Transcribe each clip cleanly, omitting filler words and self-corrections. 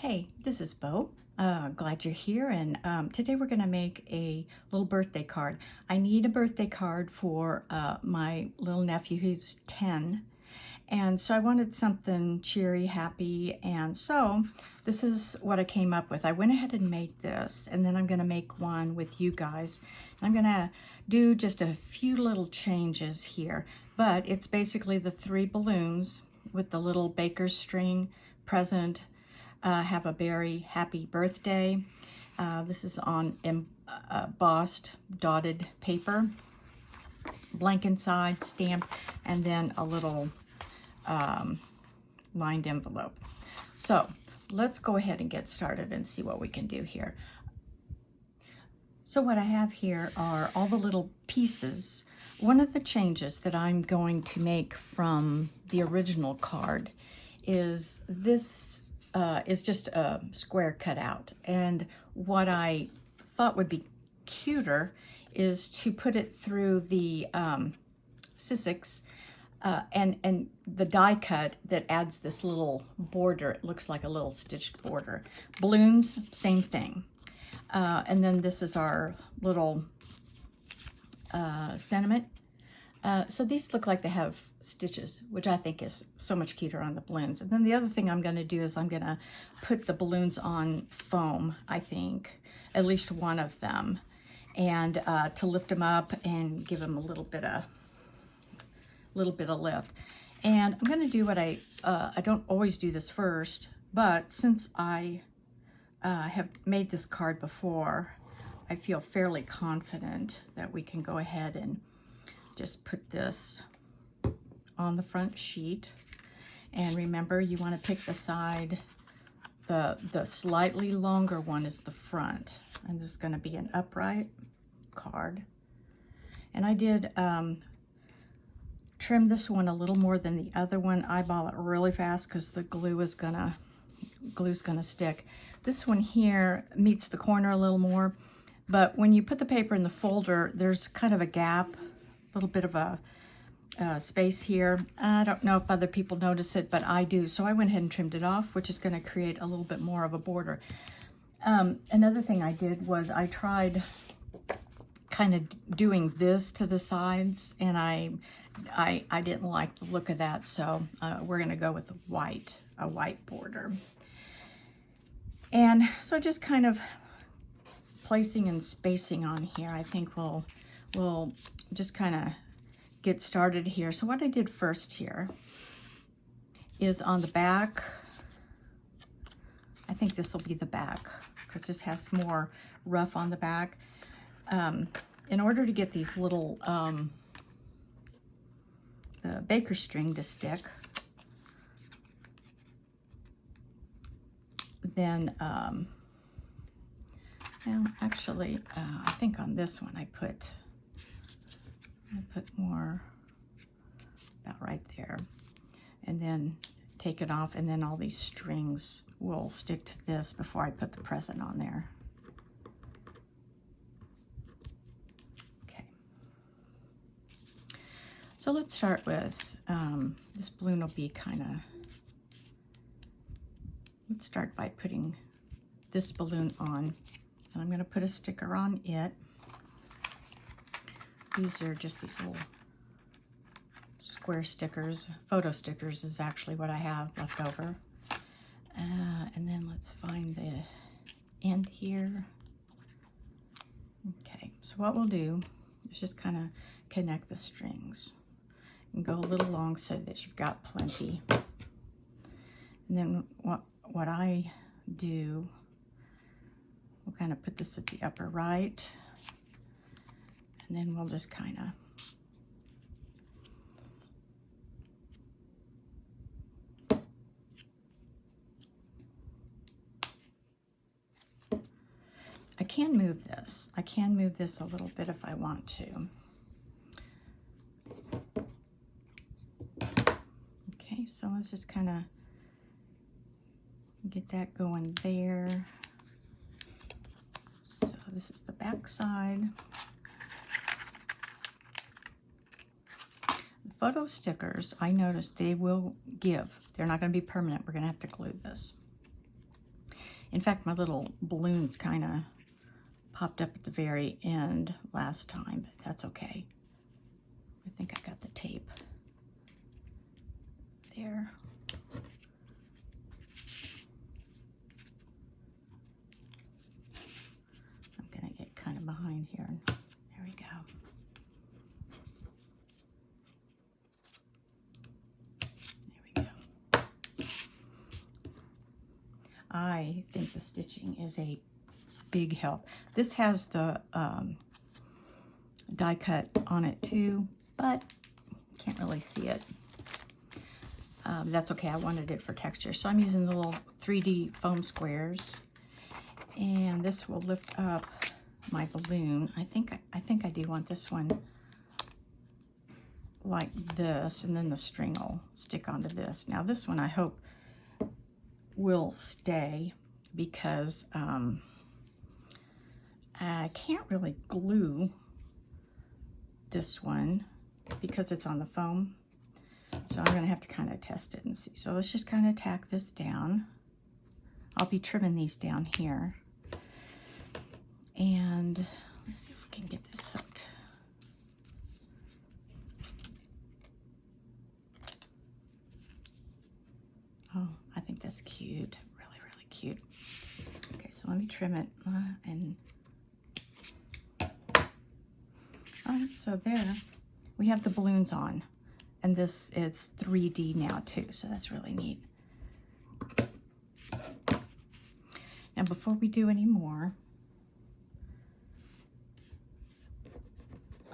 Hey, this is Bo. Glad you're here, and today we're going to make a little birthday card. I need a birthday card for my little nephew who's 10, and so I wanted something cheery, happy, and so this is what I came up with. I went ahead and made this, and then I'm going to make one with you guys. I'm going to do just a few little changes here, but it's basically the 3 balloons with the little baker's string present. Have a very happy birthday. This is on embossed dotted paper, blank inside, stamped, and then a little lined envelope. So let's go ahead and get started and see what we can do here. So what I have here are all the little pieces. One of the changes that I'm going to make from the original card is this is just a square cutout, and what I thought would be cuter is to put it through the Sizzix and the die cut that adds this little border. It looks like a little stitched border. Balloons, same thing. And then this is our little sentiment. So these look like they have stitches, which I think is so much cuter on the balloons. And then the other thing I'm going to do is I'm going to put the balloons on foam, I think, at least one of them, and to lift them up and give them a little bit of lift. And I'm going to do what I don't always do this first, but since I have made this card before, I feel fairly confident that we can go ahead and just put this on the front sheet. And remember, you want to pick the side, the slightly longer one is the front, and this is going to be an upright card. And I did trim this one a little more than the other one. Eyeball it really fast because the glue's gonna stick. This one here meets the corner a little more, but when you put the paper in the folder, there's kind of a gap, a little bit of a space here. I don't know if other people notice it, but I do. So I went ahead and trimmed it off, which is going to create a little bit more of a border. Another thing I did was I tried kind of doing this to the sides, and I didn't like the look of that. So we're going to go with a white border. And so just kind of placing and spacing on here, I think we'll just kind of get started here. So what I did first here is on the back, I think this will be the back because this has more rough on the back. In order to get these little baker string to stick, then well, actually, I think on this one I put more about right there, and then take it off, and then all these strings will stick to this before I put the present on there. Okay, so let's start with this balloon will be let's start by putting this balloon on, and I'm going to put a sticker on it. These are just these little square stickers. Photo stickers is actually what I have left over. And then let's find the end here. Okay, so what we'll do is just kind of connect the strings and go a little long so that you've got plenty. And then what I do, we'll kind of put this at the upper right, and then we'll just kind of, I can move this. I can move this a little bit if I want to. Okay, so let's just kind of get that going there. So this is the back side. Photo stickers, I noticed they will give. They're not going to be permanent. We're going to have to glue this. In fact, my little balloons kind of popped up at the very end last time, but that's okay. I think I got the tape there. I'm gonna get kind of behind here. There we go. There we go. I think the stitching is a big help. This has the die cut on it too, but can't really see it. That's okay, I wanted it for texture. So I'm using the little 3D foam squares, and this will lift up my balloon. I think I do want this one like this, and then the string will stick onto this. Now this one I hope will stay because I can't really glue this one because it's on the foam. So I'm gonna have to kind of test it and see. So let's just kind of tack this down. I'll be trimming these down here. And let's see if we can get this hooked. Oh, I think that's cute. Really, really cute. Okay, so let me trim it and all right, so there we have the balloons on, and this is 3D now too, so that's really neat. Now before we do any more,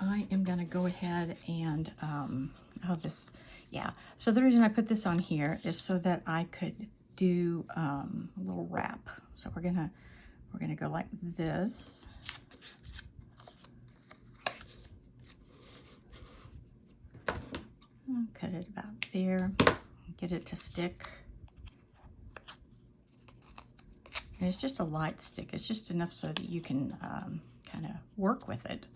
I am gonna go ahead and so the reason I put this on here is so that I could do a little wrap. So we're gonna go like this. I'll cut it about there, get it to stick. And it's just a light stick. It's just enough so that you can kind of work with it.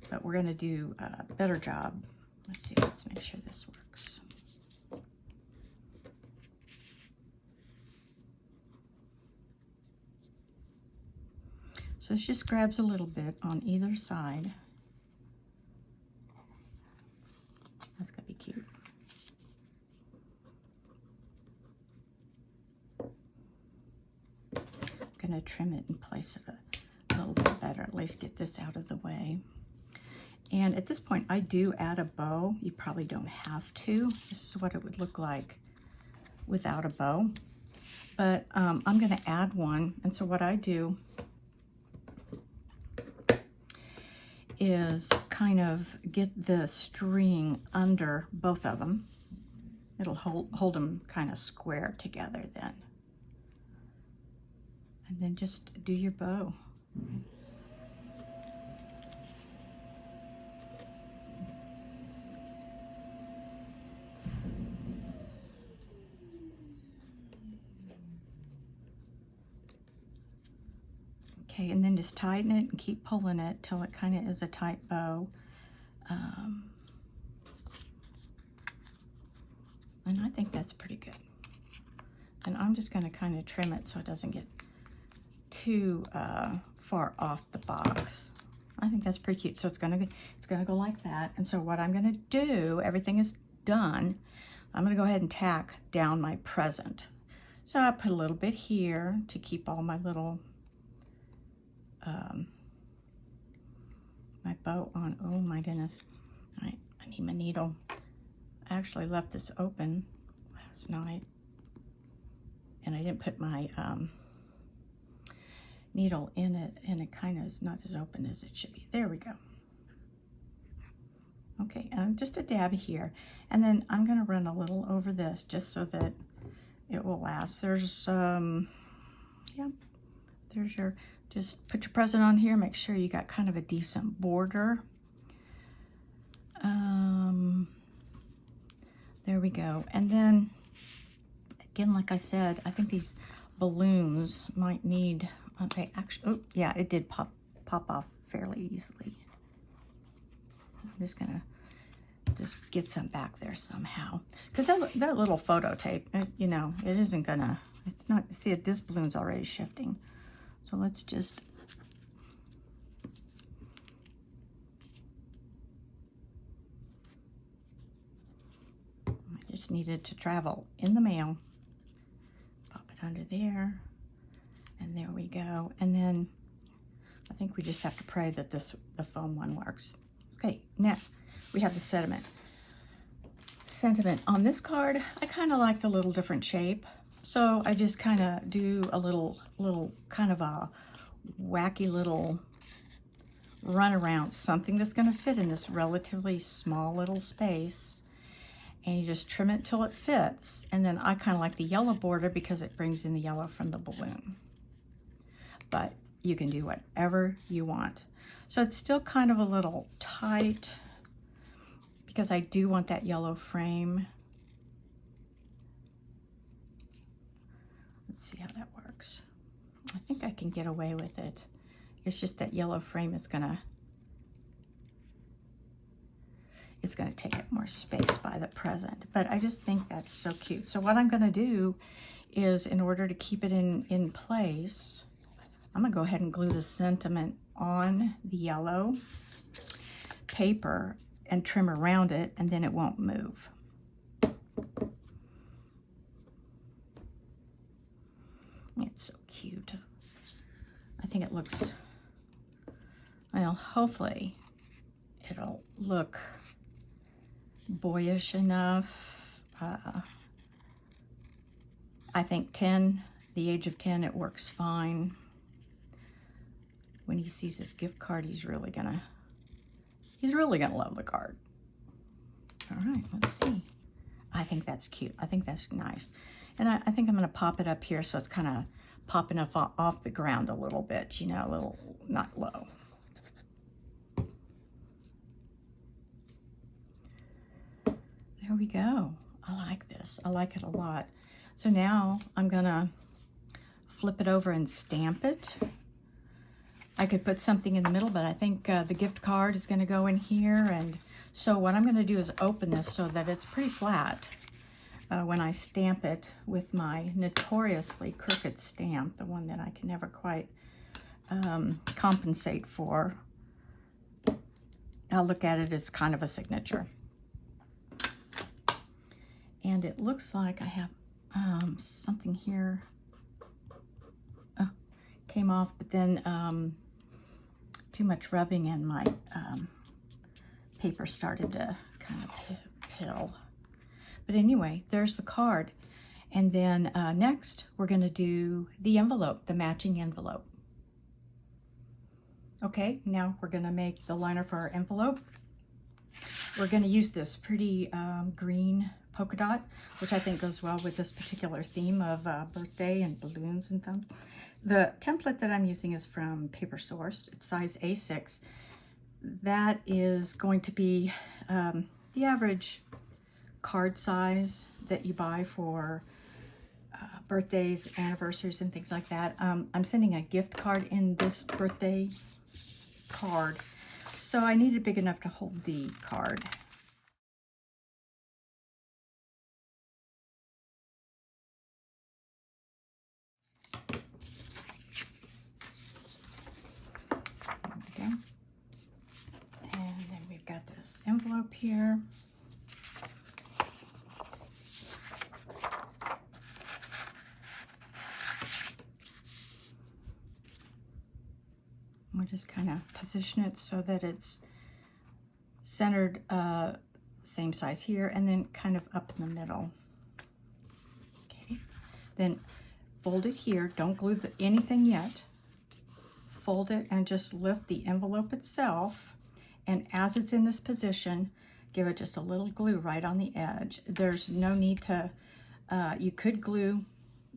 But we're gonna do a better job. Let's see, let's make sure this works. So this just grabs a little bit on either side. That's gonna be cute. I'm gonna trim it and place it a little bit better, at least get this out of the way. And at this point, I do add a bow. You probably don't have to. This is what it would look like without a bow. But I'm gonna add one, and so what I do is kind of get the string under both of them. It'll hold them kind of square together then. And then just do your bow. Okay, and then just tighten it and keep pulling it till it kind of is a tight bow. And I think that's pretty good. And I'm just going to kind of trim it so it doesn't get too far off the box. I think that's pretty cute. So it's gonna go like that. And so what I'm gonna do, everything is done. I'm gonna go ahead and tack down my present. So I put a little bit here to keep all my little my bow on. Oh my goodness. I need my needle. I actually left this open last night and I didn't put my needle in it, and it kind of is not as open as it should be. There we go. Okay, just a dab here, and then I'm going to run a little over this just so that it will last. There's yeah, there's your, just put your present on here, make sure you got kind of a decent border. There we go. And then again, like I said, I think these balloons might need, they actually, oh yeah, it did pop off fairly easily. I'm just gonna get some back there somehow, because that little photo tape, you know, it isn't gonna It's not, see it, this balloon's already shifting. So let's just, I just needed to travel in the mail. Pop it under there, and there we go. And then I think we just have to pray that the foam one works. Okay, now we have the sentiment. Sentiment on this card, I kind of like the little different shape. So I just kind of do a little kind of a wacky little run around, something that's going to fit in this relatively small little space. And you just trim it till it fits. And then I kind of like the yellow border because it brings in the yellow from the balloon. But you can do whatever you want. So it's still kind of a little tight because I do want that yellow frame. Let's see how that works. I think I can get away with it. It's just that yellow frame is it's gonna take up more space by the present, but I just think that's so cute. So what I'm gonna do is, in order to keep it in place, I'm gonna go ahead and glue the sentiment on the yellow paper and trim around it, and then it won't move. It's so cute. I think it looks, well, hopefully it'll look boyish enough. I think 10, the age of 10, it works fine. When he sees this gift card, he's really gonna love the card. All right, let's see. I think that's cute. I think that's nice. And I think I'm gonna pop it up here so it's kind of popping up off the ground a little bit, you know, a little, not low. There we go. I like this. I like it a lot. So now I'm gonna flip it over and stamp it. I could put something in the middle, but I think the gift card is gonna go in here. And so what I'm gonna do is open this so that it's pretty flat when I stamp it with my notoriously crooked stamp, the one that I can never quite compensate for. I'll look at it as kind of a signature. And it looks like I have something here. Oh, came off, but then too much rubbing and my paper started to kind of pill. But anyway, there's the card. And then next, we're gonna do the envelope, the matching envelope. Okay, now we're gonna make the liner for our envelope. We're gonna use this pretty green polka dot, which I think goes well with this particular theme of birthday and balloons and things. The template that I'm using is from Paper Source. It's size A6. That is going to be the average card size that you buy for birthdays, anniversaries, and things like that. I'm sending a gift card in this birthday card, so I need it big enough to hold the card. There we go. And then we've got this envelope here. We'll just kind of position it so that it's centered, same size here, and then kind of up in the middle. Okay, then fold it here. Don't glue anything yet. Fold it and just lift the envelope itself, and as it's in this position, give it just a little glue right on the edge. There's no need to, you could glue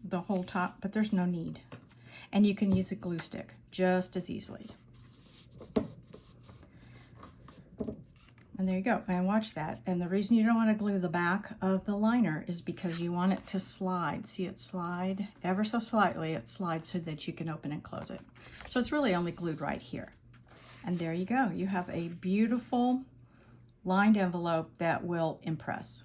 the whole top, but there's no need. And you can use a glue stick just as easily. And there you go, and watch that. And the reason you don't want to glue the back of the liner is because you want it to slide. See it slide? Ever so slightly, it slides so that you can open and close it. So it's really only glued right here. And there you go. You have a beautiful lined envelope that will impress.